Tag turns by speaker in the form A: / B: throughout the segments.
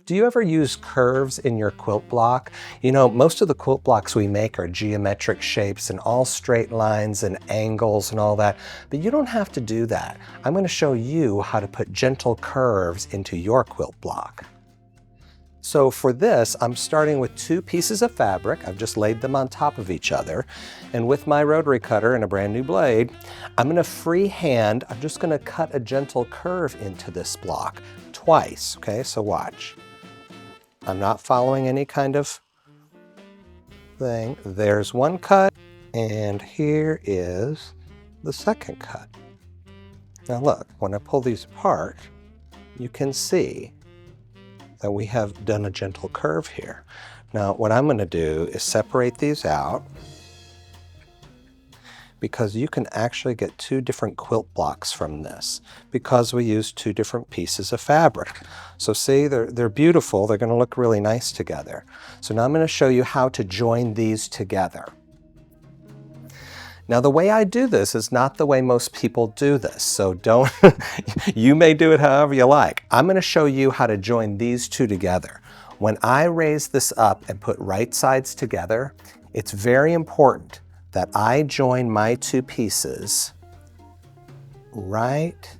A: Do you ever use curves in your quilt block? You know, most of the quilt blocks we make are geometric shapes and all straight lines and angles and all that, but you don't have to do that. I'm going to show you how to put gentle curves into your quilt block. So for this, I'm starting with 2 pieces of fabric. I've just laid them on top of each other. And with my rotary cutter and a brand new blade, I'm going to freehand, I'm just going to cut a gentle curve into this block twice. Okay, so watch. I'm not following any kind of thing. There's one cut, and here is the second cut. Now look, when I pull these apart, you can see that we have done a gentle curve here. Now what I'm going to do is separate these out, because you can actually get 2 different quilt blocks from this because we use 2 different pieces of fabric. So see, they're beautiful. They're going to look really nice together. So now I'm going to show you how to join these together. Now the way I do this is not the way most people do this, so don't, you may do it however you like. I'm going to show you how to join these 2 together. When I raise this up and put right sides together, it's very important that I join my 2 pieces right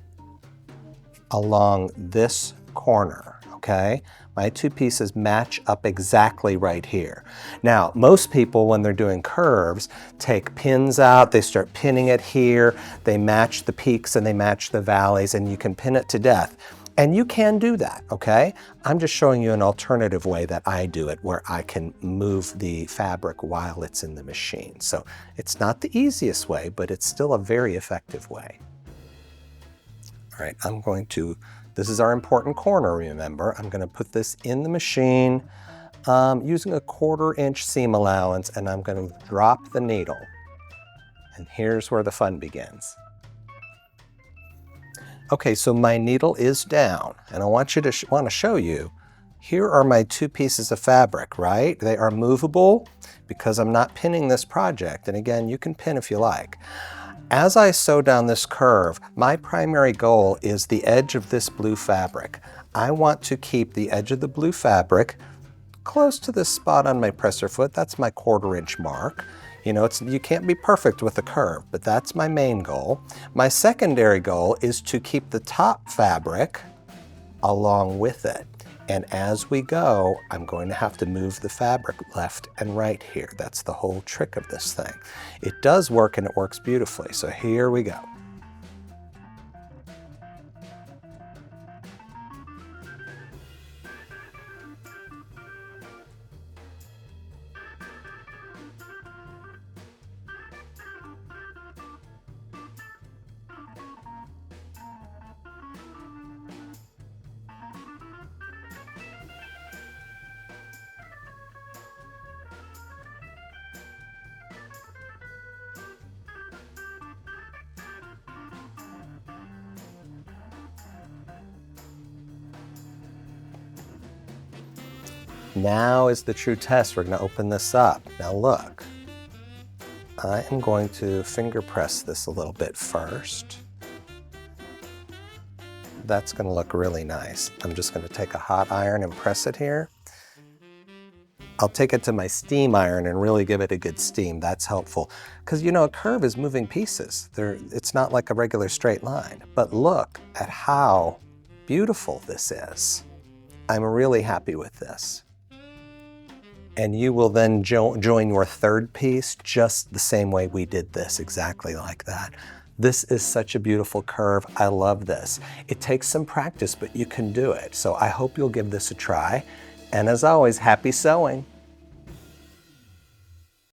A: along this corner, okay? My 2 pieces match up exactly right here. Now, most people, when they're doing curves, take pins out, they start pinning it here, they match the peaks and they match the valleys, and you can pin it to death. And you can do that, okay? I'm just showing you an alternative way that I do it, where I can move the fabric while it's in the machine. So it's not the easiest way, but it's still a very effective way. All right, this is our important corner, remember. I'm gonna put this in the machine using a 1/4 inch seam allowance, and I'm gonna drop the needle. And here's where the fun begins. Okay, so my needle is down, and I want to show you, here are my 2 pieces of fabric, right? They are movable because I'm not pinning this project, and again, you can pin if you like. As I sew down this curve, my primary goal is the edge of this blue fabric. I want to keep the edge of the blue fabric close to this spot on my presser foot. That's my 1/4 inch mark. You know, you can't be perfect with a curve, but that's my main goal. My secondary goal is to keep the top fabric along with it. And as we go, I'm going to have to move the fabric left and right here. That's the whole trick of this thing. It does work, and it works beautifully. So here we go. Now is the true test. We're going to open this up. Now look, I am going to finger press this a little bit first. That's going to look really nice. I'm just going to take a hot iron and press it here. I'll take it to my steam iron and really give it a good steam. That's helpful. Because you know, a curve is moving pieces. It's not like a regular straight line. But look at how beautiful this is. I'm really happy with this. And you will then join your 3rd piece just the same way we did this, exactly like that. This is such a beautiful curve. I love this. It takes some practice, but you can do it. So I hope you'll give this a try. And as always, happy sewing.